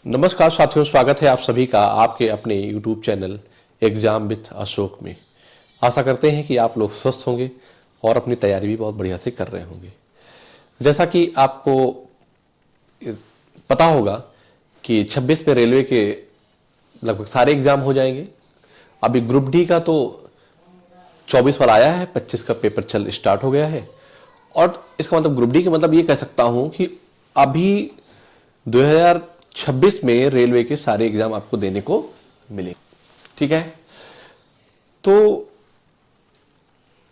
नमस्कार साथियों, स्वागत है आप सभी का आपके अपने YouTube channel exam with Ashok में। आशा करते हैं कि आप लोग स्वस्थ होंगे और अपनी तैयारी भी बहुत बढ़िया से कर रहे होंगे। जैसा कि आपको पता होगा कि 26 में रेलवे के लगभग सारे एग्जाम हो जाएंगे। अभी ग्रुप डी का तो 24 वाला आया है, 25 का पेपर चल स्टार्ट हो गया है। और इसका मतलब ग्रुप डी का मतलब ये कह सकता हूं कि अभी 2026 में रेलवे के सारे एग्जाम आपको देने को मिले। ठीक है, तो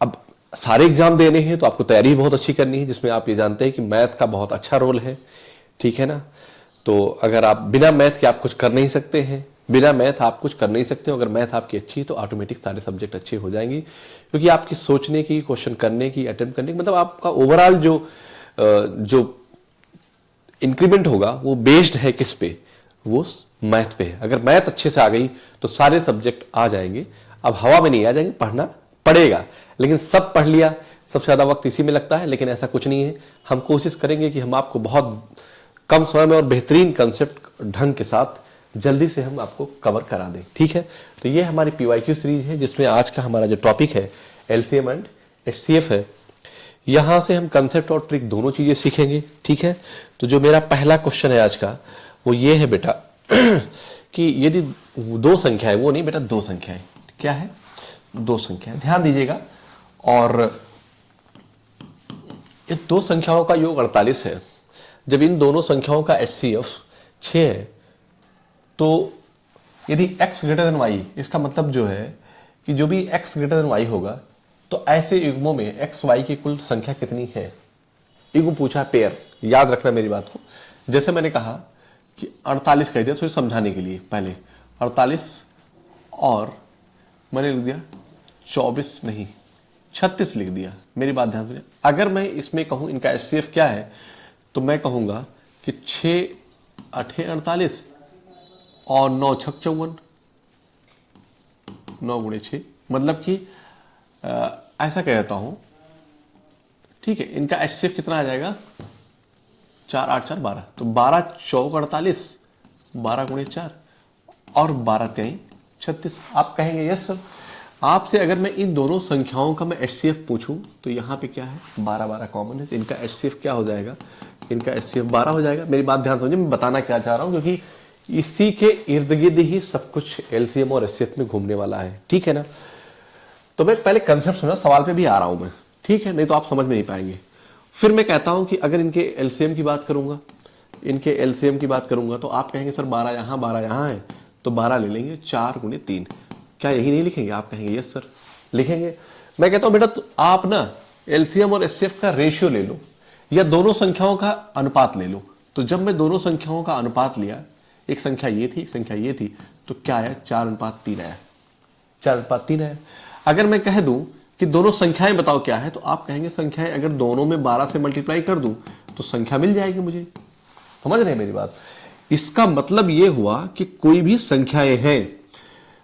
अब सारे एग्जाम देने हैं तो आपको तैयारी बहुत अच्छी करनी है, जिसमें आप ये जानते हैं कि मैथ का बहुत अच्छा रोल है। ठीक है ना, तो अगर आप बिना मैथ के आप कुछ कर नहीं सकते हैं, बिना मैथ आप कुछ कर नहीं सकते हो। अगर मैथ आपकी अच्छी है तो ऑटोमेटिक सारे सब्जेक्ट अच्छे हो जाएंगे, क्योंकि आपकी सोचने की, क्वेश्चन करने की, अटेम्प्ट करने की, मतलब आपका ओवरऑल जो इंक्रीमेंट होगा वो बेस्ड है किस पे, वो मैथ पे है। अगर मैथ अच्छे से आ गई तो सारे सब्जेक्ट आ जाएंगे। अब हवा में नहीं आ जाएंगे, पढ़ना पड़ेगा, लेकिन सब पढ़ लिया, सबसे ज्यादा वक्त इसी में लगता है। लेकिन ऐसा कुछ नहीं है, हम कोशिश करेंगे कि हम आपको बहुत कम समय में और बेहतरीन कंसेप्ट ढंग के साथ जल्दी से हम आपको कवर करा दें। ठीक है, तो ये हमारी पीवाईक्यू सीरीज है, जिसमें आज का हमारा जो टॉपिक है एलसीएम एंड एचसीएफ है। यहां से हम कंसेप्ट और ट्रिक दोनों चीजें सीखेंगे। ठीक है, तो जो मेरा पहला क्वेश्चन है आज का वो ये है बेटा कि यदि दो संख्या है, वो नहीं बेटा, दो संख्या है। क्या है? दो संख्या। ध्यान दीजिएगा, और ये दो संख्याओं का योग 48 है। जब इन दोनों संख्याओं का एचसीएफ 6 है, तो यदि x ग्रेटर देन y, इसका मतलब जो है कि जो भी x ग्रेटर देन y होगा, तो ऐसे युग्मों में x y की कुल संख्या कितनी है। युग्म पूछा, पेयर। याद रखना मेरी बात को। जैसे मैंने कहा कि 48 कह दिया, तो समझाने के लिए पहले 48 और मैंने लिख दिया 24 नहीं 36 लिख दिया। मेरी बात ध्यान से। अगर मैं इसमें कहूं इनका एचसीएफ क्या है, तो मैं कहूंगा कि 6 8 48 और 9 6 54, 9 गुणे 6, मतलब कि ऐसा कहता हूं। ठीक है, इनका एचसीएफ कितना आ जाएगा? 4 8 4 12, तो 12 चौक 48, 12 गुणे 4 और 12 3 36। आप कहेंगे यस सर। आपसे अगर मैं इन दोनों संख्याओं का मैं एचसीएफ पूछूं, तो यहां पे क्या है, 12 12 कॉमन है, तो इनका एचसीएफ क्या हो जाएगा? इनका एचसीएफ 12 हो जाएगा। मेरी बात ध्यान समझिए, मैं बताना क्या चाह रहा हूं, क्योंकि इसी के इर्द गिर्द ही सब कुछ एलसीएम और एचसीएफ में घूमने वाला है। ठीक है ना, तो मैं पहले कंसेप्ट समझा, सवाल पे भी आ रहा हूं मैं। ठीक है, नहीं तो आप समझ में नहीं पाएंगे। फिर मैं कहता हूं कि अगर इनके एलसीएम की बात करूंगा, इनके एलसीएम की बात करूंगा, तो आप कहेंगे सर 12 यहां 12 यहां है, तो 12 ले लेंगे, 4 गुणे 3। क्या यही नहीं लिखेंगे? आप कहेंगे यस सर, लिखेंगे। मैं कहता हूं बेटा, तो आप ना एलसीएम और एचसीएफ का रेशियो ले लो, या दोनों संख्याओं का अनुपात ले लो। तो जब मैं दोनों संख्याओं का अनुपात लिया, एक संख्या ये थी, एक संख्या ये थी, तो क्या आया? 4:3 आया। 4:3 आया। अगर मैं कह दूं कि दोनों संख्याएं बताओ क्या है, तो आप कहेंगे संख्याएं अगर दोनों में 12 से मल्टीप्लाई कर दूं तो संख्या मिल जाएगी मुझे। समझ रहे हैं मेरी बात? इसका मतलब यह हुआ कि कोई भी संख्याएं हैं,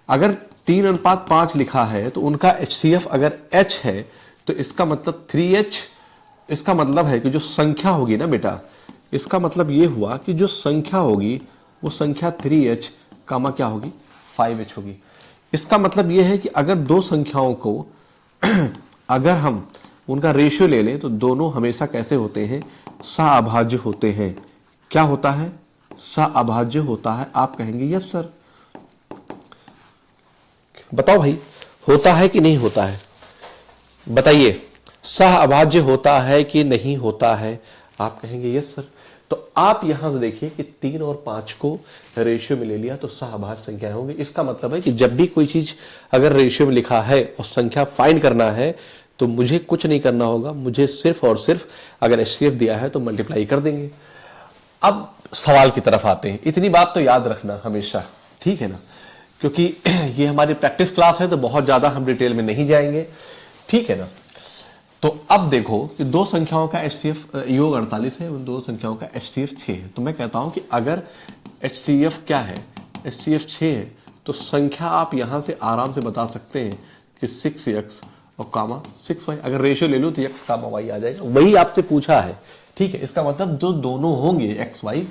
अगर 3:5 लिखा है, तो उनका एचसीएफ अगर h है, तो इसका मतलब 3h। इसका मतलब है कि जो संख्या होगी ना बेटा, इसका मतलब यह हुआ कि जो संख्या होगी वो संख्या 3h कामा क्या होगी? 5h होगी। इसका मतलब यह है कि अगर दो संख्याओं को अगर हम उनका रेशियो ले लें, तो दोनों हमेशा कैसे होते हैं? सह-अभाज्य होते हैं। क्या होता है? सह-अभाज्य होता है। आप कहेंगे यस सर। बताओ भाई, होता है कि नहीं होता है? बताइए, सह-अभाज्य होता है कि नहीं होता है? आप कहेंगे यस सर। तो आप यहां से देखिए कि 3 और 5 को रेशियो में ले लिया तो सह-अभाज्य संख्याएं होंगी। इसका मतलब है कि जब भी कोई चीज अगर रेशियो में लिखा है और संख्या फाइंड करना है, तो मुझे कुछ नहीं करना होगा, मुझे सिर्फ और सिर्फ अगर एचसीएफ दिया है तो मल्टीप्लाई कर देंगे। अब सवाल की तरफ आते हैं। इतनी बात तो याद रखना हमेशा, ठीक है ना, क्योंकि ये हमारी प्रैक्टिस क्लास है, तो बहुत ज्यादा हम डिटेल में नहीं जाएंगे। ठीक है ना, तो अब देखो कि दो संख्याओं का एचसीएफ योग 48 है, उन दो संख्याओं का एचसीएफ 6 है। तो मैं कहता हूं कि अगर एचसीएफ क्या है? एचसीएफ 6 है, तो संख्या आप यहां से आराम से बता सकते हैं कि 6x और कामा 6y। अगर रेशियो ले लो तो x कामा y आ जाएगा। वही आपसे पूछा है। ठीक है, इसका मतलब जो दोनों होंगे x y,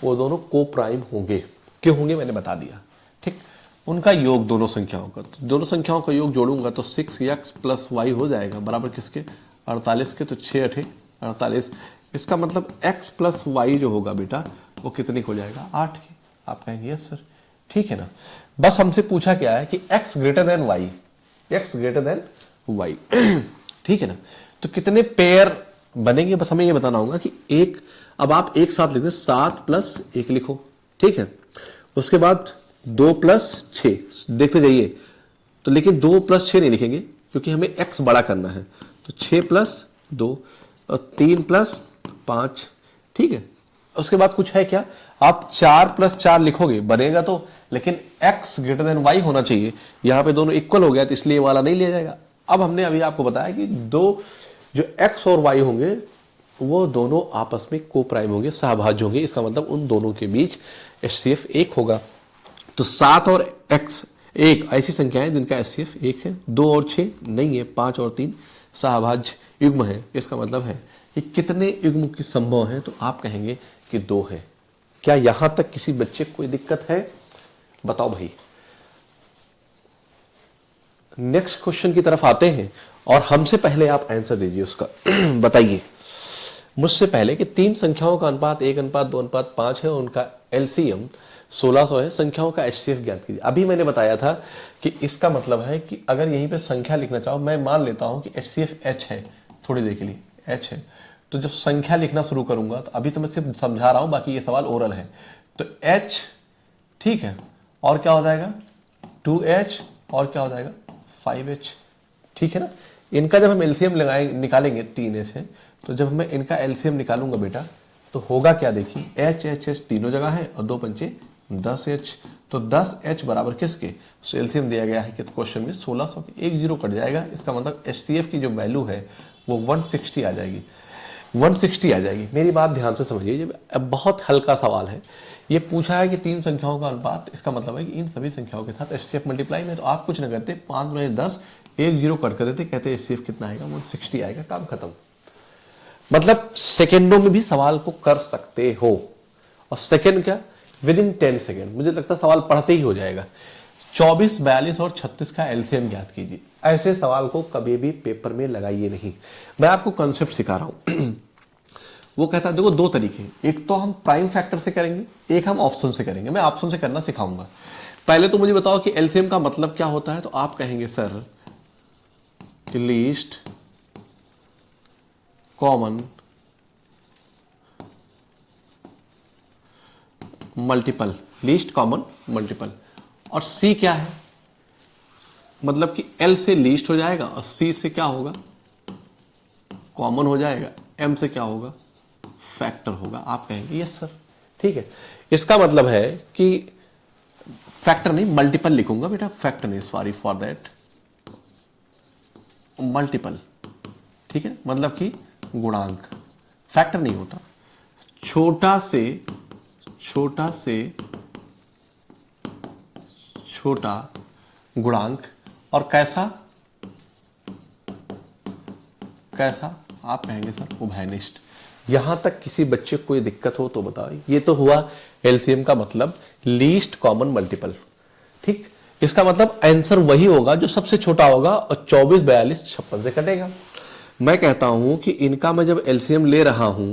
वो दोनों को प्राइम होंगे। क्यों होंगे मैंने बता दिया, ठीक। उनका योग दोनों संख्याओं का, तो दोनों संख्याओं का योग जोड़ूंगा तो 6x प्लस वाई हो जाएगा बराबर किसके, 48 के। तो 6 8 48, इसका मतलब x प्लस वाई जो होगा बेटा वो कितने हो जाएगा, 8 की। आप कहेंगे यस सर, ठीक है ना। बस हमसे पूछा क्या है कि x greater than y, x greater than y, ठीक है ना। तो कितने पेयर बनेंगे, बस हमें ये बताना होगा कि एक, अब आप एक साथ लिख दो 7 प्लस 1 लिखो, ठीक है। उसके बाद 2 प्लस 6 देखते जाइए, तो लेकिन 2 प्लस 6 नहीं लिखेंगे क्योंकि हमें x बड़ा करना है। तो 6 प्लस 2 और 3 प्लस 5, ठीक है। उसके बाद कुछ है क्या, आप 4 प्लस 4 लिखोगे बनेगा तो, लेकिन x ग्रेटर देन y होना चाहिए। यहां पे दोनों इक्वल हो गया तो इसलिए वाला नहीं लिया जाएगा। अब हमने अभी आपको बताया कि दो जो x और y होंगे वो दोनों आपस में को प्राइम होंगे, सहभाज्य होंगे। इसका मतलब उन दोनों के बीच HCF 1 होगा। तो 7 और x 1 ऐसी संख्याएं जिनका HCF 1 है, 2 और 6 नहीं है, 5 और 3 सहभाज्य युग्म है। इसका मतलब है कि कितने युग्म की संभव है, तो आप कहेंगे कि 2 है। क्या यहां तक किसी बच्चे को कोई दिक्कत है, बताओ भाई। नेक्स्ट क्वेश्चन की तरफ आते हैं और हमसे पहले आप आंसर दीजिए उसका। बताइए मुझसे पहले कि 3 संख्याओं का अनुपात 1:2:5 है और उनका LCM 1600 है, संख्याओं का HCF ज्ञात कीजिए। अभी मैंने बताया था कि इसका मतलब है कि अगर यहीं पे संख्या लिखना चाहो, मैं मान लेता हूं कि HCF H है, थोड़ी देर के लिए H है, तो जब संख्या लिखना शुरू करूंगा, तो अभी तो मैं सिर्फ समझा रहा हूं, बाकी ये सवाल ओरल है। तो H, ठीक है, और क्या हो जाएगा 2H, और क्या हो जाएगा 5H, ठीक है ना। इनका जब हम एलसीएम निकालेंगे, 3H है, तो जब मैं इनका एलसीएम निकालूंगा बेटा तो होगा क्या, देखिए H H H तीनों जगह है और 2 पंचे 10H, तो 10H बराबर किसके, तो एलसीएम दिया गया है कि क्वेश्चन में 1600 के, एक जीरो कट जाएगा। इसका मतलब HCF की जो वैल्यू है वो 160 आ जाएगी, 160 आ जाएगी। मेरी बात ध्यान से समझिए, अब बहुत हल्का सवाल है। ये पूछा है कि 3 संख्याओं का अनुपात, इसका मतलब है कि इन सभी संख्याओं के साथ HCF मल्टीप्लाई में, तो आप कुछ ना करते, 5 में 10 एक जीरो कट कर देते, कहते HCF कितना आएगा 160 आएगा, काम खत्म। मतलब सेकेंडों में भी सवाल को कर सकते हो, और सेकेंड क्या, विद इन 10 सेकेंड, मुझे लगता है सवाल पढ़ते ही हो जाएगा। 24, 42 और 36 का एलसीएम ज्ञात कीजिए। ऐसे सवाल को कभी भी पेपर में लगाइए नहीं, मैं आपको कॉन्सेप्ट सिखा रहा हूं। वो कहता है देखो 2 तरीके, एक तो हम प्राइम फैक्टर से करेंगे, एक हम ऑप्शन से करेंगे। मैं ऑप्शन से करना सिखाऊंगा। पहले तो मुझे बताओ कि एलसीएम का मतलब क्या होता है, तो आप कहेंगे sir least common multiple, least common multiple. और सी क्या है, मतलब कि एल से लीस्ट हो जाएगा और सी से क्या होगा, कॉमन हो जाएगा, एम से क्या होगा, फैक्टर होगा। आप कहेंगे यस सर, ठीक है। इसका मतलब है कि फैक्टर नहीं, मल्टीपल लिखूंगा बेटा, फैक्टर नहीं, सॉरी फॉर दैट, मल्टीपल, ठीक है। मतलब कि गुणांक, फैक्टर नहीं होता। छोटा से छोटा गुणांक, और कैसा, आप कहेंगे सर उभयनिष्ठ। यहां तक किसी बच्चे को कोई दिक्कत हो तो बताओ। ये तो हुआ एलसीएम का मतलब, लीस्ट कॉमन मल्टीपल, ठीक। इसका मतलब आंसर वही होगा जो सबसे छोटा होगा, और 24, 42, 56 से कटेगा। मैं कहता हूं कि इनका मैं जब एलसीएम ले रहा हूं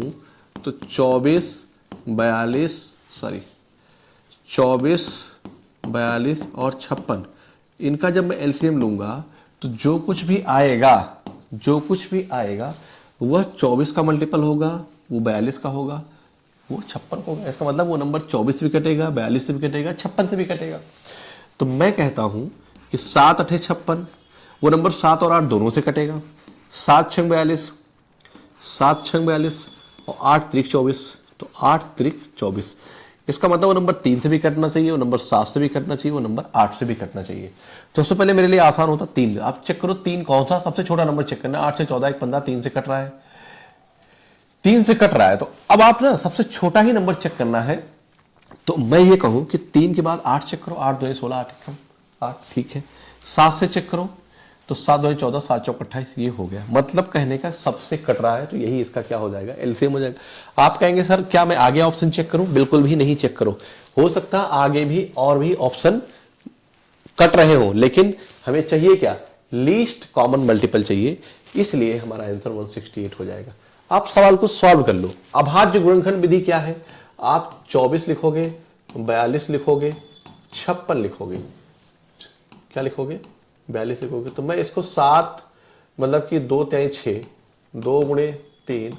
तो 24, 42 और 56, इनका जब मैं एलसीएम लूंगा तो जो कुछ भी आएगा वह 24 का मल्टीपल होगा, वो 42 का होगा, वो 56 होगा। इसका मतलब वो नंबर 24 से भी कटेगा, 42 से भी कटेगा, 56 से भी कटेगा। तो मैं कहता हूं कि 7 8 56, वो नंबर 7 और 8 दोनों से कटेगा। 7 6 42, 7 6 42 और 8 3 24, तो 8 3 24। इसका मतलब वो नंबर 3 से भी कटना चाहिए, वो नंबर 7 से भी कटना चाहिए, वो नंबर 8 से भी कटना चाहिए। तो सबसे पहले मेरे लिए आसान होता 3। आप चेक करो 3 कौन सा सबसे छोटा नंबर चेक करना। 8 से 14 1 15, 3 से कट रहा है, 3 से कट रहा है। तो अब आप ना सबसे छोटा ही नंबर चेक करना है। तो मैं ये कहूं कि 3 के बाद 8 चेक करो, 8 2 16, 8 ठीक है। 7 से चेक करो तो 7 2 14, 7 चौक 28, ये हो गया। मतलब कहने का सबसे कट रहा है, तो यही इसका क्या हो जाएगा, एलसीएम हो जाएगा। आप कहेंगे सर क्या मैं आगे ऑप्शन चेक करूं? बिल्कुल भी नहीं चेक करो, हो सकता है आगे भी और भी ऑप्शन कट रहे हो, लेकिन हमें चाहिए क्या, लीस्ट कॉमन मल्टीपल चाहिए, इसलिए हमारा आंसर 168 हो जाएगा। आप सवाल को सॉल्व कर लो। अभाज्य गुणनखंड विधि क्या है, आप 24 लिखोगे, 42 लिखोगे, 56 लिखोगे, क्या लिखोगे, 42 लिखोगे, तो मैं इसको 7 मतलब कि 2 3 6, 2 गुणे 3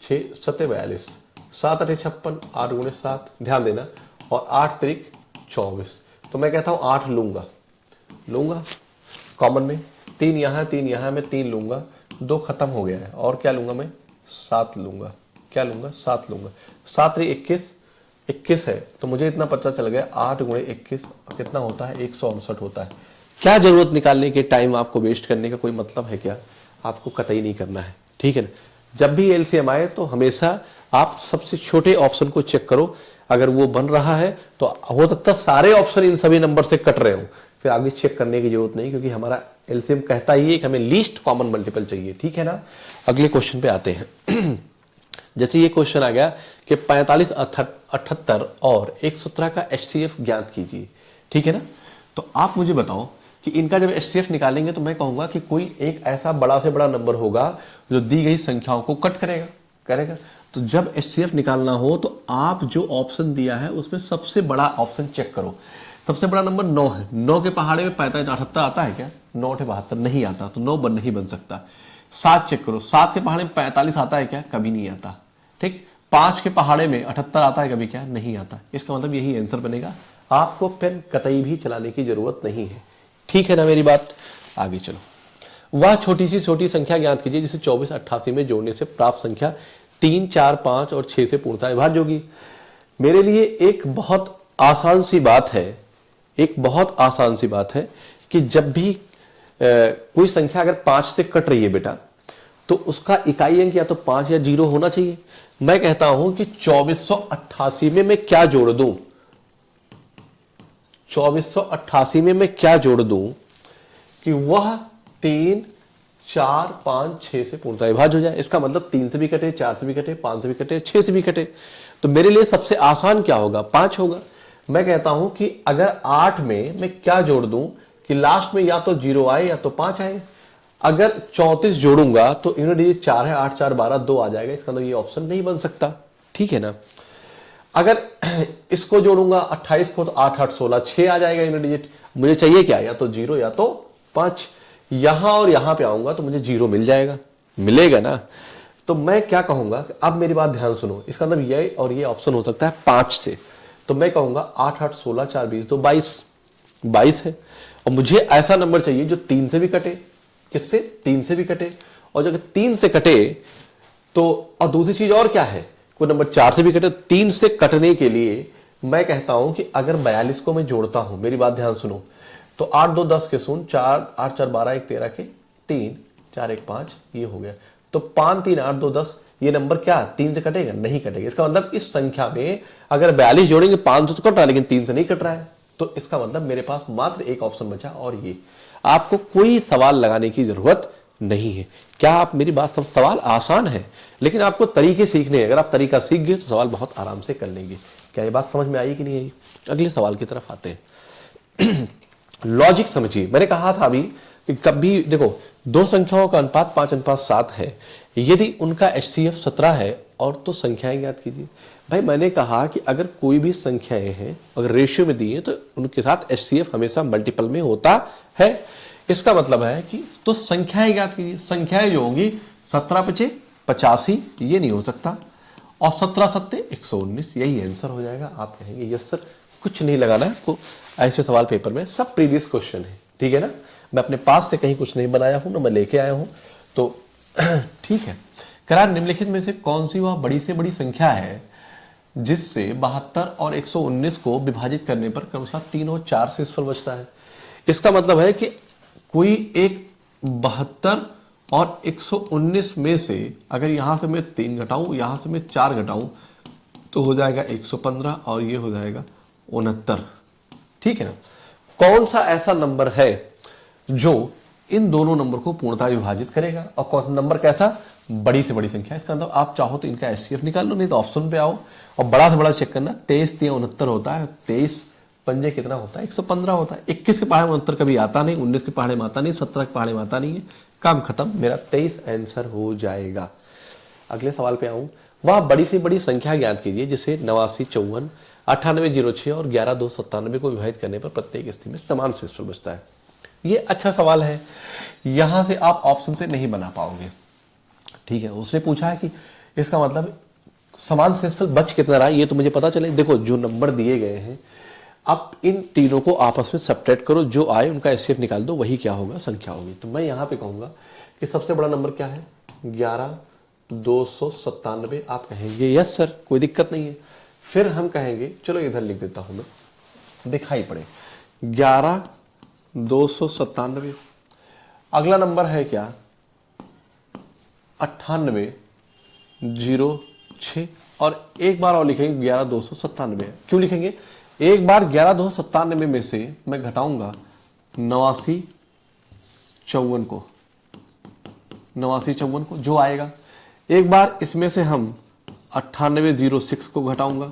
6 7 42, 7 8 56, 8 गुणे 7, ध्यान देना, और 8 त्रिक 24, तो मैं कहता हूं 8 लूंगा कॉमन में, 3 यहां 3 यहां, मैं 3 लूंगा, 2 खत्म हो गया है, और क्या लूंगा मैं, 7 लूंगा, क्या लूंगा, 7 लूंगा, 7 3 21, 21 है, तो मुझे इतना पता चल गया 8 गुणे 21 कितना होता है, 168 होता है। क्या जरूरत निकालने के, टाइम आपको वेस्ट करने का कोई मतलब है क्या, आपको कतई नहीं करना है, ठीक है ना। जब भी एलसीएम आए तो हमेशा आप सबसे छोटे ऑप्शन को चेक करो, अगर वो बन रहा है तो हो सकता है सारे ऑप्शन इन सभी नंबर से कट रहे हो, फिर आगे चेक करने की जरूरत नहीं, क्योंकि हमारा एलसीएम कहता ही है कि हमें लीस्ट कॉमन मल्टीपल चाहिए, ठीक है ना। अगले क्वेश्चन पे आते हैं। जैसे ये क्वेश्चन आ गया कि 45 78 और 117 का एचसीएफ ज्ञात कीजिए, ठीक है ना। तो आप मुझे बताओ कि इनका जब एचसीएफ निकालेंगे तो मैं कहूंगा कि कोई एक ऐसा बड़ा से बड़ा नंबर होगा जो दी गई संख्याओं को कट करेगा। तो जब एचसीएफ निकालना हो तो आप जो ऑप्शन दिया है उसमें सबसे बड़ा ऑप्शन चेक करो। सबसे बड़ा नंबर 9 है, 9 के पहाड़े में 45 78 आता है क्या, 9 72 नहीं आता, तो 9 नहीं बन सकता। 7 चेक करो, 7 के पहाड़े में 45 आता है क्या, कभी नहीं आता, ठीक। 5 के पहाड़े में 78 आता है कभी क्या, नहीं आता। इसका मतलब यही आंसर बनेगा, आपको पेन कतई भी चलाने की जरूरत नहीं है, ठीक है ना मेरी बात। आगे चलो, वह छोटी सी छोटी संख्या ज्ञात कीजिए जिसे 24 88 में जोड़ने से प्राप्त संख्या 3 4 5 और 6 से पूर्णतः विभाज्य होगी। मेरे लिए एक बहुत आसान सी बात है, एक बहुत आसान सी बात है कि जब भी कोई संख्या अगर 5 से कट रही है बेटा, तो उसका इकाई अंक या तो 5 या 0 होना चाहिए। मैं कहता हूं कि 2488 में मैं क्या जोड़ दूं, 2488 में मैं क्या जोड़ दूं कि वह 3 4 5 6 से पूर्णतः विभाज्य हो जाए। इसका मतलब 3 से भी कटे, 4 से भी कटे, 5 से भी कटे, 6 से भी कटे। तो मेरे लिए सबसे आसान क्या होगा, 5 होगा। मैं कहता हूं कि अगर 8 में मैं क्या जोड़ दूं कि लास्ट में या तो 0 आए या तो 5 आए। अगर 34 जोड़ूंगा तो यूनिट डिजिट 4 है, 8 4 12 2 आ जाएगा, इसका मतलब ये ऑप्शन नहीं बन सकता, ठीक है ना। अगर इसको जोड़ूंगा 28 को तो 8 8 16 6 आ जाएगा यूनिट डिजिट। मुझे चाहिए क्या, या तो 0 या तो 5। यहां और यहां पे आऊंगा तो मुझे 0 मिल जाएगा, मिलेगा ना। तो मैं क्या कहूंगा, अब मेरी बात ध्यान सुनो, इसका मतलब ये और ये ऑप्शन हो सकता है 5 से। तो मैं कहूंगा 8 8 16 4 20 तो 22 है। और मुझे ऐसा नंबर चाहिए जो 3 से भी कटे, किससे, 3 से भी कटे। और जब 3 से कटे तो, और दूसरी चीज और क्या है, कोई नंबर 4 से भी कटे। 3 से कटने के लिए मैं कहता हूं कि अगर 42 को मैं जोड़ता हूं, मेरी बात ध्यान सुनो, तो 8 2 10 के शून्य, 4 8 4 12 1 13 के 3 4 1 5, ये हो गया। तो 5 3 8 2 10, ये नंबर क्या 3 से कटेगा, नहीं कटेगा। इसका मतलब इस संख्या में अगर 42 जोड़ेंगे 500 तो कट रहा है, लेकिन 3 से नहीं कट रहा है। तो इसका मतलब मेरे पास मात्र एक ऑप्शन बचा, और ये आपको कोई सवाल लगाने की जरूरत नहीं है। क्या आप मेरी बात, सब सवाल आसान है, लेकिन आपको तरीके सीखने हैं। अगर आप तरीका सीख गए तो सवाल बहुत आराम से कर लेंगे। क्या ये बात समझ में आई कि नहीं आई? अगले सवाल की तरफ आते हैं। लॉजिक समझिए, मैंने कहा था अभी कि कभी देखो, दो संख्याओं का अनुपात 5:7 है, यदि उनका एचसीएफ 17 है और तो संख्याएं ज्ञात कीजिए। भाई मैंने कहा कि अगर कोई भी संख्याएं हैं, अगर रेशियो में दी है, तो उनके साथ एचसीएफ हमेशा मल्टीपल में होता है। इसका मतलब है कि तो संख्याएं ज्ञात कीजिए। संख्याएं जो होंगी 17 5 85, ये नहीं हो सकता, और 17 7 119, यही आंसर हो जाएगा। आप कहेंगे यस सर, कुछ नहीं लगाना है आपको, ऐसे सवाल पेपर में सब प्रीवियस क्वेश्चन है, ठीक है ना। मैं अपने पास से कहीं कुछ नहीं बनाया हूं ना, मैं लेके आया हूं, तो ठीक है। करार निम्नलिखित में से कौन सी वह बड़ी से बड़ी संख्या है जिससे 72 और 119 को विभाजित करने पर क्रमशः 3 और 4 से इसफल बचता है। इसका मतलब है कि कोई एक 72 और 119 में से अगर यहां से मैं 3 घटाऊं, यहां से मैं 4 घटाऊं, तो हो जाएगा 115 और ये हो जाएगा 69, ठीक है ना। कौन सा ऐसा नंबर है जो इन दोनों नंबर को पूर्णतः विभाजित करेगा। और कौन नंबर कैसा? बड़ी से बड़ी संख्या। इसका मतलब आप चाहो तो इनका एचसीएफ निकाल लो, नहीं तो ऑप्शन पे आओ और बड़ा से बड़ा चेक करना। 23 3 69 होता है, 23 पंजे कितना होता है? 115 होता है। 21 के पहाड़े में 69 कभी आता नहीं, 19 के पहाड़े में आता नहीं, 17 के पहाड़े में आता नहीं है। काम खत्म, मेरा 23 आंसर हो जाएगा। अगले सवाल पे आऊं। वह बड़ी से बड़ी संख्या ज्ञात कीजिए जिसे 89 54 9806 और 11297 को विभाजित करने पर प्रत्येक स्थिति में समान शेषफल बचता है। ये अच्छा सवाल है, यहां से आप ऑप्शन से नहीं बना पाओगे। ठीक है, उसने पूछा है कि इसका मतलब समान शेषफल बच कितना रहा है, ये तो मुझे पता चले। देखो जो नंबर दिए गए हैं, आप इन तीनों को आपस में सब्ट्रैक्ट करो, जो आए उनका एचसीएफ निकाल दो, वही क्या होगा? संख्या होगी। तो मैं यहां पे कहूंगा कि सबसे बड़ा नंबर क्या है? 11297। आप कहेंगे यस सर, कोई दिक्कत नहीं है। फिर हम कहेंगे, चलो इधर लिख देता हूं मैं, दिखाई पड़े, 11297। अगला नंबर है क्या? 9806। और एक बार और लिखेंगे 11297। क्यों लिखेंगे? एक बार 11297 में से मैं घटाऊंगा 89 54 को, 89 54 को जो आएगा। एक बार इसमें से हम 9806 को घटाऊंगा।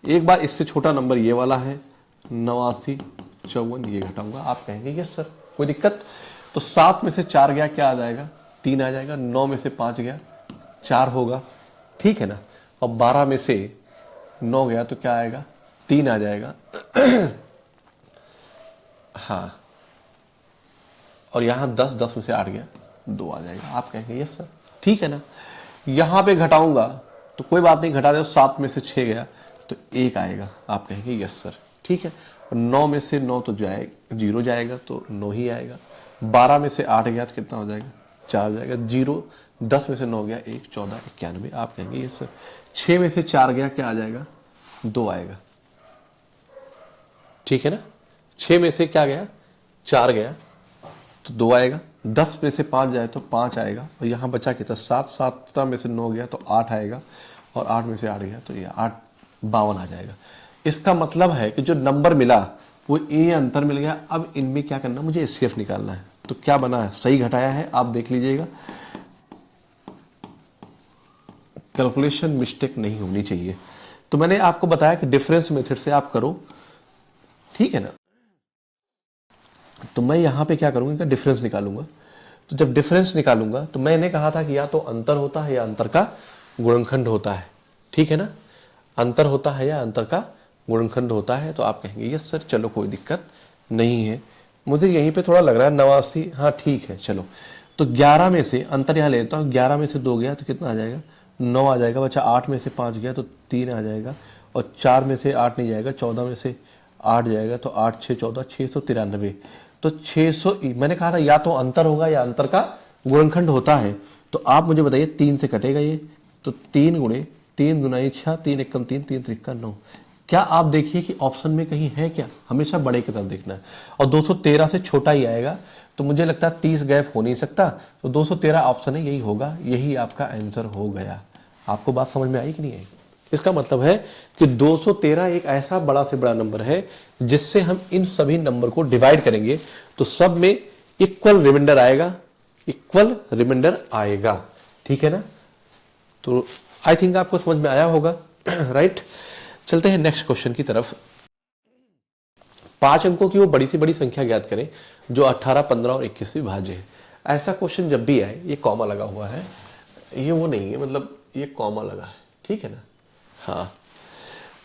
एक बार इससे छोटा नंबर ये वाला है 89 54, ये घटाऊंगा। आप कहेंगे यस सर, कोई दिक्कत? तो 7 में से 4 गया, क्या आ जाएगा? 3 आ जाएगा। 9 में से 5 गया, 4 होगा, ठीक है ना। और 12 में से 9 गया तो क्या आएगा? 3 आ जाएगा। हाँ, और यहां 10 में से 8 गया, 2 आ जाएगा। आप कहेंगे यस सर, ठीक है ना। यहां पे घटाऊंगा तो कोई बात नहीं, घटा दो। 7 में से 6 गया तो 1 आएगा। आप कहेंगे यस सर, ठीक है। 9 में से 9 तो जाएगा, 0 जाएगा तो 9 ही आएगा। 12 में से 8 गया तो कितना हो जाएगा? 4 जाएगा। 0 10 में से 9 गया, 1 14 91। आप कहेंगे यस सर। 6 में से 4 गया, क्या आ जाएगा? 2 आएगा, ठीक है ना। 6 में से क्या गया? 4 गया तो 2 आएगा। 10 में से 5 जाए तो 5 आएगा। और यहां बचा कितना? 7। 7 में से 9 गया तो 8 आएगा। और 8 में से 8 गया तो ये 8 52 आ जाएगा। इसका मतलब है कि जो नंबर मिला वो ये अंतर मिल गया। अब इनमें क्या करना? मुझे एचसीएफ निकालना है। तो क्या बना है? सही घटाया है, आप देख लीजिएगा। कैलकुलेशन मिस्टेक नहीं होनी चाहिए। तो मैंने आपको बताया कि डिफरेंस मेथड से आप करो, ठीक है ना। तो मैं यहां पे क्या करूंगा? इनका डिफरेंस निकालूंगा। तो जब डिफरेंस निकालूंगा तो मैंने कहा था कि या तो अंतर होता है या अंतर का गुणनखंड होता है, ठीक है ना। अंतर होता है या अंतर का गुणनखंड होता है। तो आप कहेंगे यस सर, चलो कोई दिक्कत नहीं है। मुझे यहीं पे थोड़ा लग रहा है 89, हाँ ठीक है चलो। तो 11 में से अंतर यहाँ लेता हूँ। 11 में से 2 गया तो कितना आ जाएगा? 9 आ जाएगा। बच्चा 8 में से 5 गया तो 3 आ जाएगा। और 4 में से 8 नहीं जाएगा। 14 में से 8 जाएगा तो 8 6 14, 693। तो 600, मैंने कहा था या तो अंतर होगा या अंतर का गुणनखंड होता है। तो आप मुझे बताइए 3 से कटेगा ये, तो 3 गुणे 3 दुनाई 6, 3 एकम 3, 3 त्रिका 9। क्या आप देखिए कि ऑप्शन में कहीं है क्या? हमेशा बड़े की तरफ देखना है। और 213 से छोटा ही आएगा। तो मुझे लगता है 30 गैप हो नहीं सकता। तो 213 ऑप्शन है, यही होगा, यही आपका आंसर हो गया। आपको बात समझ में आई कि नहीं आई? इसका मतलब है कि 213 एक ऐसा बड़ा से बड़ा नंबर है जिससे हम इन सभी नंबर को डिवाइड करेंगे तो सब में इक्वल रिमाइंडर आएगा, इक्वल रिमाइंडर आएगा, ठीक है ना। तो आई थिंक आपको समझ में आया होगा। राइट, चलते हैं नेक्स्ट क्वेश्चन की तरफ। 5 अंकों की वो बड़ी से बड़ी संख्या ज्ञात करें जो 18, 15 और 21 से विभाज्य है। ऐसा क्वेश्चन जब भी आए, ये कॉमा लगा हुआ है, ये वो नहीं है, मतलब ये कॉमा लगा है, ठीक है ना। हाँ,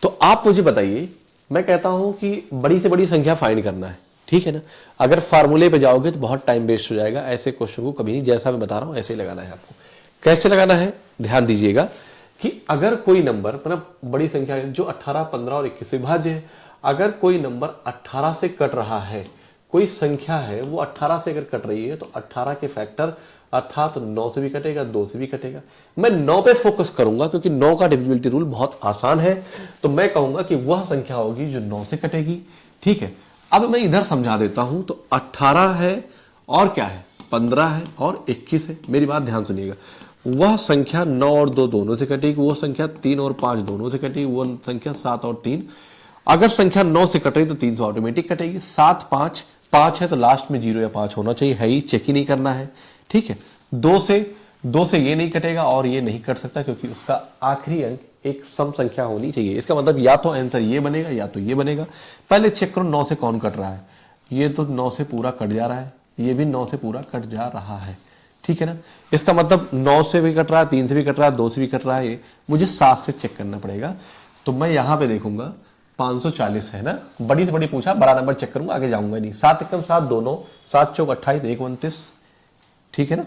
तो आप मुझे बताइए, मैं कहता हूं कि बड़ी से बड़ी संख्या फाइंड करना है, ठीक है ना। अगर फार्मूले पे जाओगे तो बहुत टाइम वेस्ट हो जाएगा। ऐसे क्वेश्चन को कभी नहीं, जैसा मैं बता रहा हूं ऐसे ही लगाना है आपको। कैसे लगाना है ध्यान दीजिएगा कि अगर कोई नंबर, मतलब बड़ी संख्या जो 18, 15 और 21 से विभाज्य है, अगर कोई नंबर 18 से कट रहा है, कोई संख्या है वो 18 से अगर कट रही है तो 18 के फैक्टर अर्थात 9 से भी कटेगा, 2 से भी कटेगा। मैं 9 पे फोकस करूंगा क्योंकि 9 का डिविजिबिलिटी रूल बहुत आसान है। तो मैं कहूंगा कि वह संख्या होगी जो 9 से कटेगी, ठीक है। अब मैं इधर समझा देता हूं। तो 18 है और क्या है? 15 है और 21 है। मेरी बात ध्यान सुनिएगा। वह संख्या 9 और 2 दोनों से कटेगी, वो संख्या 3 और 5 दोनों से कटेगी, वो संख्या 7 और 3। अगर संख्या 9 से कट रही तो 3 से ऑटोमेटिक कटेगी। 7 5 5 है तो लास्ट में 0 या 5 होना चाहिए, है ही, चेक ही नहीं करना है। ठीक है, 2 से ये नहीं कटेगा और ये नहीं कट सकता, क्योंकि उसका आखिरी अंक एक सम संख्या होनी चाहिए। इसका मतलब या तो आंसर ये बनेगा या तो ये बनेगा। पहले चेक करो 9 से कौन कट रहा है, ये तो 9 से पूरा कट जा रहा है, ये भी 9 से पूरा कट जा रहा है। ठीक है ना, इसका मतलब 9 से भी कट रहा है, 3 से भी कट रहा है, 2 से भी कट रहा है, ये मुझे 7 से चेक करना पड़ेगा। तो मैं यहां पे देखूंगा 540 है ना, बड़ी से बड़ी पूछा, बड़ा नंबर चेक करूंगा, आगे जाऊंगा नहीं। 7 एकम 7 दोनों, 7 चौक 28, 1 29, ठीक है ना,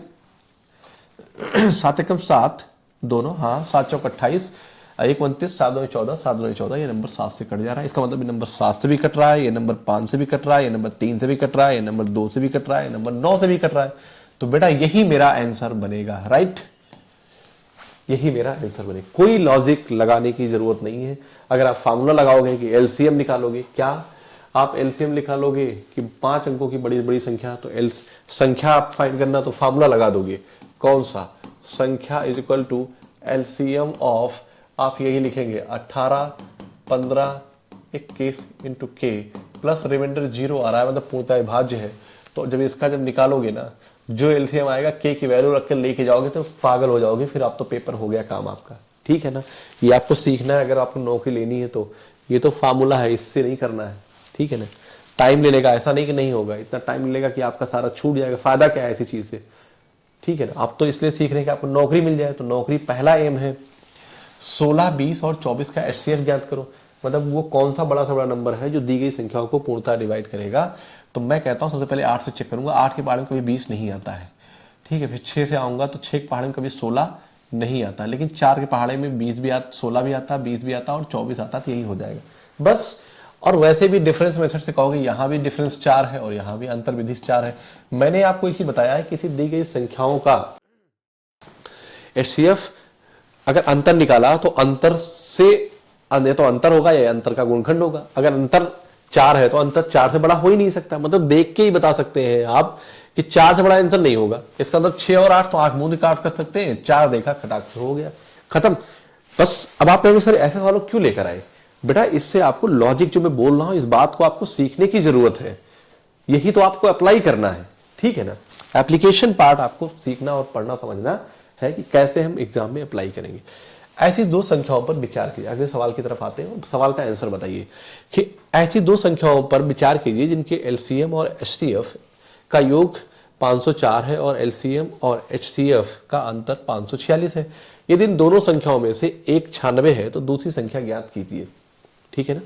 7 एकम 7 दोनों, हाँ 7 चौक 28, 1 29, 7 2 14, 7 2 14, ये नंबर 7 से कट जा रहा है। इसका मतलब ये नंबर 7 से भी कट रहा है, ये नंबर 5 से भी कट रहा है, ये नंबर 3 से भी कट रहा है, ये नंबर 2 से भी कट रहा है, ये नंबर 9 से भी कट रहा है। तो बेटा यही मेरा आंसर बनेगा, राइट, यही मेरा आंसर बनेगा। कोई लॉजिक लगाने की जरूरत नहीं है। अगर आप फार्मूला लगाओगे कि एलसीएम निकालोगे, क्या आप एलसीएम निकालोगे कि 5 अंकों की बड़ी बड़ी संख्या, तो संख्या आप फाइंड करना, तो फार्मूला लगा दोगे, कौन सा, संख्या is equal to LCM of, आप यही लिखेंगे 18, 15, 21 इंटू के प्लस रिमाइंडर 0 आ रहा है, मतलब पूर्णतः विभाज्य है। तो जब इसका जब निकालोगे ना, जो एलसीएम आएगा के की वैल्यू रख कर लेके जाओगे तो पागल हो जाओगे, फिर आप तो पेपर हो गया काम आपका। ठीक है ना, ये आपको सीखना है, अगर आपको नौकरी लेनी है तो ये तो फार्मूला है, इससे नहीं करना है। ठीक है ना, टाइम ले लेगा, ऐसा नहीं कि नहीं होगा, इतना टाइम लेगा कि आपका सारा छूट जाएगा। फायदा क्या है ऐसी चीज से, ठीक है ना। आप तो इसलिए सीख रहे हैं कि आपको नौकरी मिल जाए, तो नौकरी पहला एम है। 16, 20 और 24 का एचसीएफ ज्ञात करो, मतलब वो कौन सा बड़ा से बड़ा नंबर है जो दी गई संख्याओं को पूर्णतः डिवाइड करेगा। तो मैं कहता हूं सबसे पहले 8 से चेक करूंगा, 8 के पहाड़ में कभी 20 नहीं आता है। ठीक है, फिर 6 से आऊंगा तो 6 के पहाड़ में कभी 16 नहीं आता, लेकिन 4 के पहाड़े में 20 भी आता, 16 भी आता, 20 भी आता और 24 आता, तो यही हो जाएगा बस। और वैसे भी डिफरेंस मेथड से कहोगे, यहां भी डिफरेंस 4 है और यहां भी अंतर विधि 4 है। मैंने आपको एक ही बताया है, किसी दी गई संख्याओं का एचसीएफ अगर अंतर निकाला तो अंतर से तो अंतर होगा या अंतर का गुणनखंड होगा। अगर अंतर 4 है तो अंतर 4 से बड़ा हो ही नहीं सकता, मतलब देख के ही बता सकते हैं आप कि 4 से बड़ा आंसर नहीं होगा। इसका मतलब 6 और 8 तो आंख मूंद काट कर सकते हैं, 4 देखा खटाक से हो गया, खत्म बस। अब आप कहेंगे सर ऐसे सवालों क्यों लेकर आए, बेटा इससे आपको लॉजिक जो मैं बोल रहा हूं, इस बात को आपको सीखने की जरूरत है, यही तो आपको अप्लाई करना है। ठीक है ना, एप्लीकेशन पार्ट आपको सीखना और पढ़ना समझना है कि कैसे हम एग्जाम में अप्लाई करेंगे। ऐसी 2 संख्याओं पर विचार कीजिए। अगले सवाल की तरफ आते हैं, सवाल का आंसर बताइए कि ऐसी 2 संख्याओं पर विचार कीजिए जिनके एलसीएम और एचसीएफ का योग 504 है और एलसीएम और एचसीएफ का अंतर 546 है। यदि इन दोनों संख्याओं में से एक 96 है तो दूसरी संख्या ज्ञात कीजिए। ठीक है ना,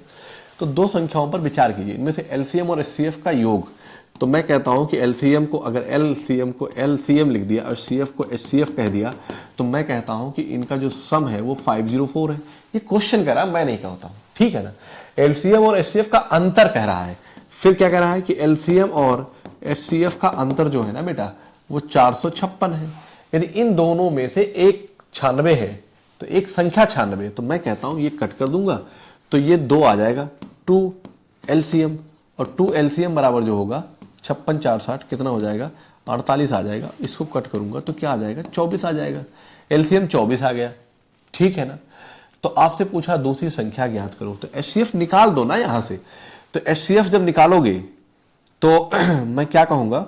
तो 2 संख्याओं पर विचार कीजिए, इनमें से एलसीएम और एचसीएफ का योग। तो मैं कहता हूं कि एलसीएम को, अगर एलसीएम को एलसीएम लिख दिया और सीएफ को एचसीएफ कह दिया, तो मैं कहता हूं कि इनका जो सम है वो 504 है। ये क्वेश्चन कह रहा है, मैं नहीं कहता हूं। ठीक है ना, एलसीएम और एचसीएफ का अंतर कह रहा है। फिर क्या कह रहा है कि एलसीएम और एचसीएफ का अंतर जो है ना बेटा, वो 456 है। यदि इन दोनों में से एक 96 है तो एक संख्या 96, तो मैं कहता हूं ये कट कर दूंगा तो ये 2 आ जाएगा, 2 एलसीएम, और 2 एलसीएम बराबर जो होगा 56 4 60 कितना हो जाएगा, 48 आ जाएगा। इसको कट करूंगा तो क्या आ जाएगा, 24 आ जाएगा। एलसीएम 24 आ गया। ठीक है ना, तो आपसे पूछा दूसरी संख्या ज्ञात करो, तो एचसीएफ निकाल दो ना यहां से। तो एचसीएफ जब निकालोगे तो मैं क्या कहूंगा,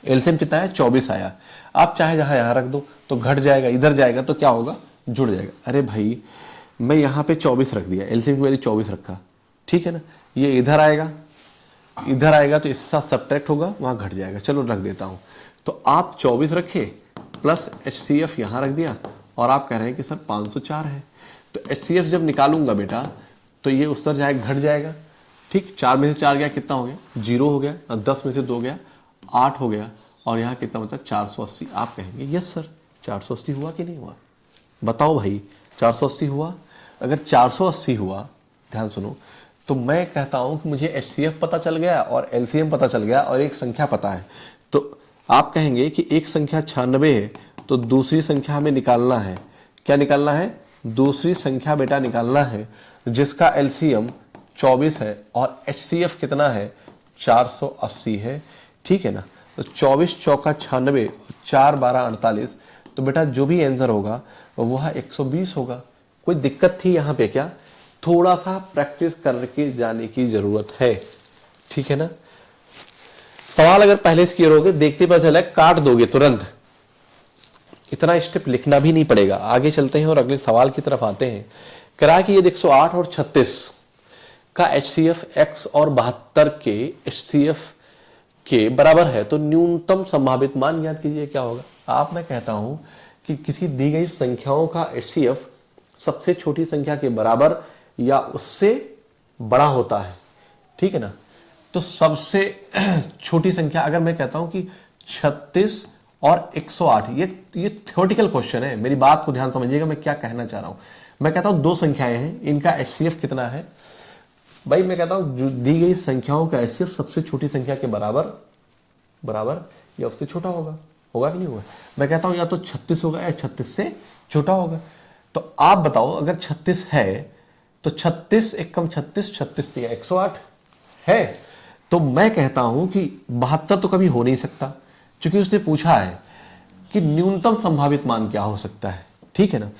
एलसीएम कितना है, 24 आया। आप चाहे जहां यहां रख दो तो घट जाएगा, इधर जाएगा तो क्या होगा, जुड़ जाएगा। अरे भाई मैं यहां पे 24 रख दिया, एलसीएम की वैल्यू 24 रखा, ठीक है ना, ये इधर आएगा, इधर आएगा तो इसके साथ सब्ट्रैक्ट होगा, वहां घट जाएगा। चलो रख देता हूं, तो आप 24 रखे प्लस एचसीएफ यहां रख दिया और आप कह रहे हैं कि सर 504 है। तो एचसीएफ जब निकालूंगा बेटा तो ये उस तरह जाएगा, घट जाएगा। ठीक, 4 में से 4 गया, कितना हो गया, 0 हो गया, और 10 में से 2 गया, 8 हो गया, और यहाँ कितना मतलब 480। आप कहेंगे यस सर 480 हुआ कि नहीं हुआ, बताओ भाई 480 हुआ। अगर 480 हुआ, ध्यान सुनो, तो मैं कहता हूं कि मुझे एचसीएफ पता चल गया और एलसीएम पता चल गया और एक संख्या पता है। तो आप कहेंगे कि एक संख्या 96 है तो दूसरी संख्या हमें निकालना है। क्या निकालना है, दूसरी संख्या बेटा निकालना है जिसका एलसीएम 24 है और एचसीएफ कितना है, 480 है। ठीक है ना, तो 24 चौका 96, 4 12 48, तो बेटा जो भी आंसर होगा वह 120 होगा। कोई दिक्कत थी यहाँ पे क्या, थोड़ा सा प्रैक्टिस करके जाने की जरूरत है। ठीक है ना, सवाल अगर पहले से क्लियर हो गए, देखते पता चला काट दोगे तुरंत, इतना स्टेप लिखना भी नहीं पड़ेगा। आगे चलते हैं और अगले सवाल की तरफ आते हैं। करा कि ये 108 और 36 का HCF x और 72 के HCF के बराबर है, तो न्यूनतम संभावित मान ज्ञात कीजिए क्या होगा। आप मैं कहता हूं कि किसी दी गई संख्याओं का HCF सबसे छोटी संख्या के बराबर या उससे बड़ा होता है, ठीक है ना। तो सबसे छोटी संख्या अगर मैं कहता हूं कि 36 और 108, ये थ्योरेटिकल क्वेश्चन है, मेरी बात को ध्यान समझिएगा मैं क्या कहना चाह रहा हूं। मैं कहता हूं दो संख्याएं हैं, इनका HCF कितना है भाई, मैं कहता हूं जो दी गई संख्याओं का HCF सबसे छोटी संख्या के बराबर या उससे छोटा होगा कि नहीं होगा। मैं कहता हूं या तो 36 होगा या 36 से छोटा होगा। तो आप बताओ अगर 36 है तो 36 एक कम 36 दिया 108 है, तो मैं कहता हूं कि 72 तो कभी हो नहीं सकता, क्योंकि उसने पूछा है कि न्यूनतम संभावित मान क्या हो सकता है, ठीक है ना।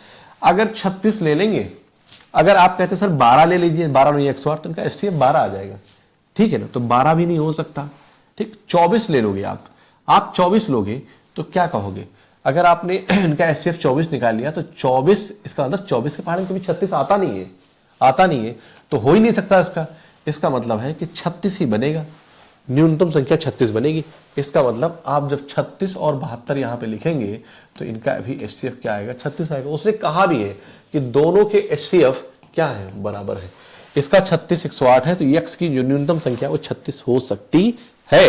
अगर 36 ले लेंगे, अगर आप कहते सर 12 ले लीजिए, 12 नहीं 108, तो इनका HCF 12 आ जाएगा, ठीक है ना। तो 12 भी नहीं हो सकता, ठीक। 24 ले लोगे आप 24 लोगे तो क्या कहोगे, अगर आपने इनका HCF 24 निकाल लिया तो 24, इसका मतलब 24 के पहाड़ में कभी 36 आता नहीं है, तो हो ही नहीं सकता। इसका मतलब है कि 36 ही बनेगा, न्यूनतम संख्या 36 बनेगी। इसका मतलब आप जब 36 और 72 यहां पे लिखेंगे तो इनका भी HCF क्या आएगा, 36 आएगा। उसने कहा भी है कि दोनों के HCF क्या है, बराबर है। इसका 36 108 है, तो x की जो न्यूनतम संख्या वो 36 हो सकती है।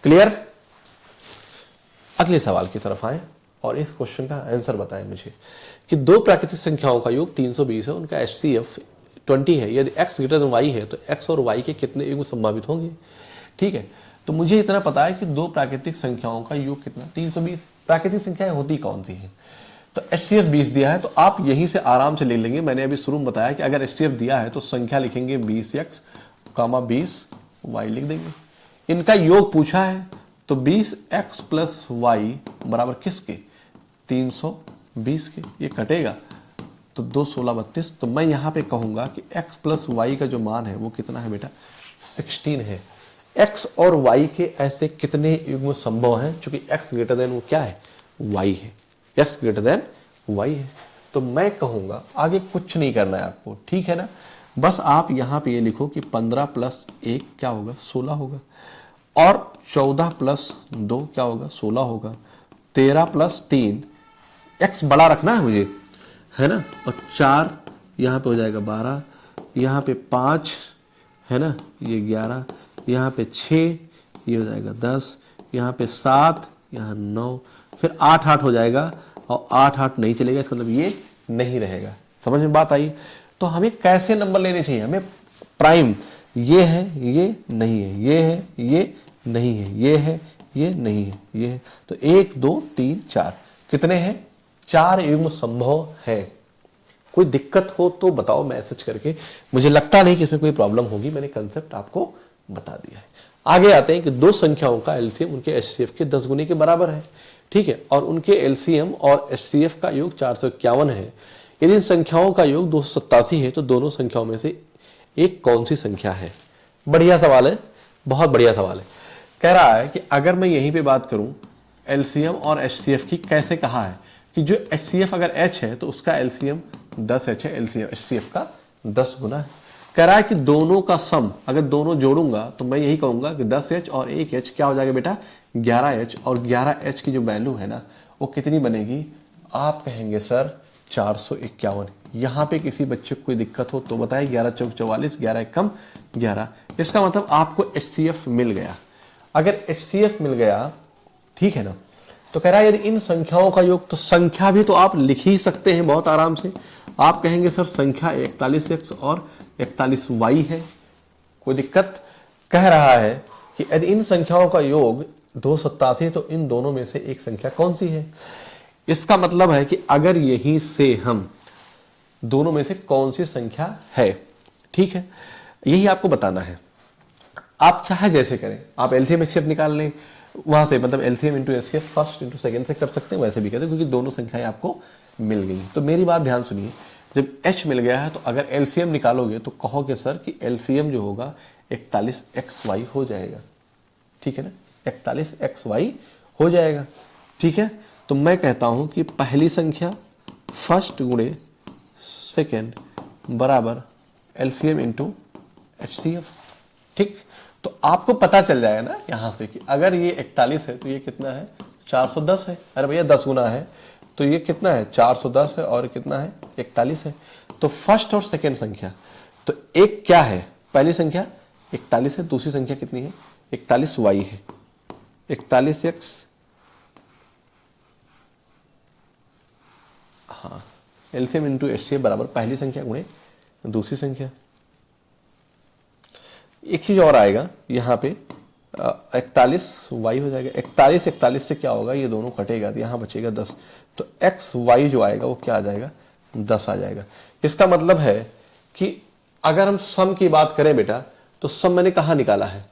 क्लियर। अगले सवाल की तरफ आए और इस क्वेश्चन का आंसर बताएं मुझे कि दो प्राकृतिक संख्याओं का योग 320 है, उनका HCF 20 है। यदि x ग्रेटर देन y है तो x और y के कितने युग्म संभावित होंगे, ठीक है। तो मुझे इतना पता है कि दो प्राकृतिक संख्याओं का योग कितना, 320। प्राकृतिक संख्याएं होती कौन सी है, तो HCF 20 दिया है, तो आप यहीं से आराम से ले लेंगे। मैंने अभी शुरू में बताया कि अगर HCF दिया है तो संख्या लिखेंगे 20x, 20y लिख देंगे। इनका योग पूछा है तो 20x प्लस वाई बराबर किसके, 320 के। ये कटेगा तो 2 16 32। तो मैं यहां पे कहूंगा कि x प्लस वाई का जो मान है वो कितना है बेटा, 16 है। x और y के ऐसे कितने युग्म संभव हैं, क्योंकि x ग्रेटर देन वो क्या है, y है, x ग्रेटर देन y है। तो मैं कहूंगा आगे कुछ नहीं करना है आपको, ठीक है ना। बस आप यहां पे ये लिखो कि 15 प्लस 1 क्या होगा, 16 होगा, और 14 प्लस 2 क्या होगा, 16 होगा, 13 प्लस 3, x बड़ा रखना है मुझे, है ना, और 4 यहाँ पे हो जाएगा 12, यहाँ पे 5 है ना, ये 11, यहाँ पे 6, ये हो जाएगा 10, यहाँ पे 7, यहाँ 9, फिर 8 8 हो जाएगा, और 8 8 नहीं चलेगा, इसका मतलब ये नहीं रहेगा। समझ में बात आई। तो हमें कैसे नंबर लेने चाहिए, हमें प्राइम, ये है, ये नहीं है, ये है, ये नहीं है, ये है, ये नहीं है, ये है। तो 1 2 3 4 कितने हैं, 4 युग्म संभव है। कोई दिक्कत हो तो बताओ मैसेज करके, मुझे लगता नहीं कि इसमें कोई प्रॉब्लम होगी, मैंने कंसेप्ट आपको बता दिया है। आगे आते हैं कि दो संख्याओं का LCM उनके HCF के 10 गुने के बराबर है, ठीक है, और उनके LCM और HCF का योग 451 है। यदि इन संख्याओं का योग 287 है तो दोनों संख्याओं में से एक कौन सी संख्या है। बढ़िया सवाल है, बहुत बढ़िया सवाल है। कह रहा है कि अगर मैं यहीं पे बात करूं LCM और HCF की, कैसे कहा है कि जो HCF अगर H है तो उसका LCM 10H है, LCM HCF का 10 गुना है। कह रहा है कि दोनों का सम अगर दोनों जोड़ूंगा तो मैं यही कहूंगा कि 10H और 1H क्या हो जाएगा बेटा, 11H, और 11H की जो वैल्यू है ना वो कितनी बनेगी, आप कहेंगे सर 451। यहां पे किसी बच्चे को कोई दिक्कत हो तो बताए, 11 चौक 44, 11 एक कम 11। इसका मतलब आपको HCF मिल गया। अगर HCF मिल गया, ठीक है ना, तो कह रहा है यदि इन संख्याओं का योग, तो संख्या भी तो आप लिख ही सकते हैं बहुत आराम से। आप कहेंगे सर संख्या 41x और 41y है, कोई दिक्कत। कह रहा है कि यदि इन संख्याओं का योग 287 तो इन दोनों में से एक संख्या कौन सी है। इसका मतलब है कि अगर यहीं से हम दोनों में से कौन सी संख्या है, ठीक है, यही आपको बताना है। आप चाहे जैसे करें, आप LCM HCF निकाल लें वहां से, मतलब LCM into HCF first into second से कर सकते हैं, वैसे भी कहते हैं, क्योंकि दोनों संख्याएं आपको मिल गई। तो मेरी बात ध्यान सुनिए, जब H मिल गया है तो अगर LCM निकालोगे तो कहोगे सर कि LCM जो होगा 41xy हो जाएगा, ठीक है ना, 41xy हो जाएगा, ठीक है। तो मैं कहता हूं कि पहली संख्या फर्स्ट गुणे सेकेंड बराबर एलसीएम इंटू एचसीएफ, ठीक। तो आपको पता चल जाएगा ना यहां से कि अगर ये 41 है तो ये कितना है, 410 है। अरे भैया 10 गुना है तो ये कितना है, 410 है, और कितना है, 41 है। तो फर्स्ट और सेकेंड संख्या, तो एक क्या है, पहली संख्या 41 है, दूसरी संख्या कितनी है, 41y है, 41x, हाँ, एलसीएम इंटू एचसीएफ बराबर पहली संख्या गुणे दूसरी संख्या। एक चीज और आएगा यहाँ पे, 41y हो जाएगा, 41 से क्या होगा, ये दोनों कटेगा तो यहाँ बचेगा 10, तो xy जो आएगा वो क्या आ जाएगा, 10 आ जाएगा। इसका मतलब है कि अगर हम सम की बात करें बेटा, तो सम मैंने कहाँ निकाला है,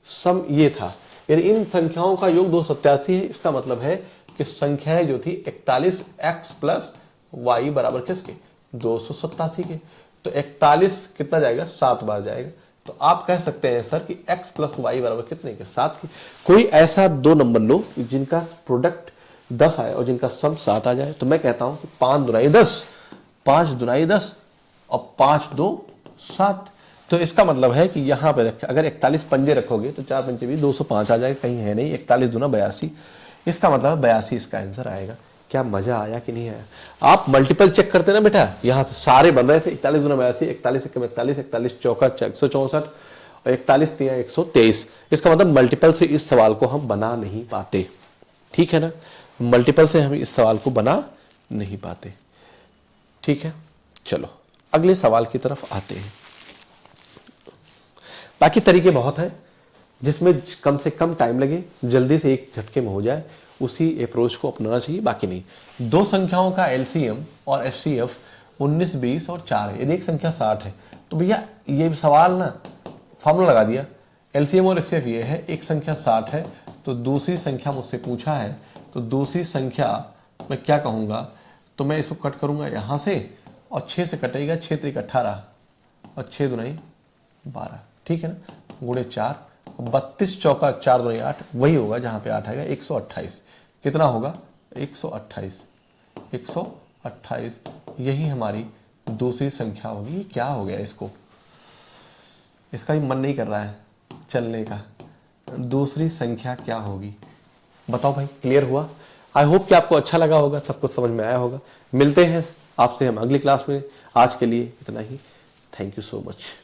सम ये था, यानी इन संख्याओं का योग 287 है। इसका मतलब है कि संख्याएं जो थी 41x प्लस वाई बराबर किसके, 287 के। तो 41 कितना जाएगा, 7 बार जाएगा। तो आप कह सकते हैं सर कि x प्लस वाई बराबर कितने के, 7 के। कोई ऐसा दो नंबर लो जिनका प्रोडक्ट 10 आए और जिनका सम 7 आ जाए। तो मैं कहता हूं कि 5 दुनाई 10, 5 दुनाई 10 और 5 2 7। तो इसका मतलब है कि यहां पे अगर 41 पंजे रखोगे तो 4 पंजे भी 205 आ जाएगा, कहीं है नहीं, 41 दूना 82। इसका मतलब 82 इसका आंसर आएगा। क्या मजा आया कि नहीं आया। आप मल्टीपल चेक करते ना बेटा, यहां से सारे बन रहे थे, 41 दूना 82, 41 एकम 41, 41 चौका 164 और 41 तिया 123। इसका मतलब मल्टीपल से इस सवाल को हम बना नहीं पाते, ठीक है ना, मल्टीपल से हम इस सवाल को बना नहीं पाते, ठीक है। चलो अगले सवाल की तरफ आते हैं। बाकी तरीके बहुत हैं जिसमें कम से कम टाइम लगे, जल्दी से एक झटके में हो जाए, उसी अप्रोच को अपनाना चाहिए, बाकी नहीं। दो संख्याओं का एलसीएम और एचसीएफ 19, 20 और 4 है, यदि एक संख्या 60 है तो भैया ये सवाल ना फॉर्मूला लगा दिया, एलसीएम और एचसीएफ ये है, एक संख्या 60 है तो दूसरी संख्या मुझसे पूछा है, तो दूसरी संख्या मैं क्या कहूँगा, तो मैं इसको कट करूँगा यहाँ से और 6 से कटेगा, 6 त्रिक 18 और 6 दुनाई 12, ठीक है ना, गुणे 4, 32 चौका 4 दुनी 8, वही होगा जहां पे 8 आएगा, 128। कितना होगा, 128, 128 यही हमारी दूसरी संख्या होगी। क्या हो गया इसको, इसका भी मन नहीं कर रहा है चलने का। दूसरी संख्या क्या होगी बताओ भाई, क्लियर हुआ। आई होप कि आपको अच्छा लगा होगा, सब कुछ समझ में आया होगा। मिलते हैं आपसे हम अगली क्लास में, आज के लिए इतना ही। Thank you so much.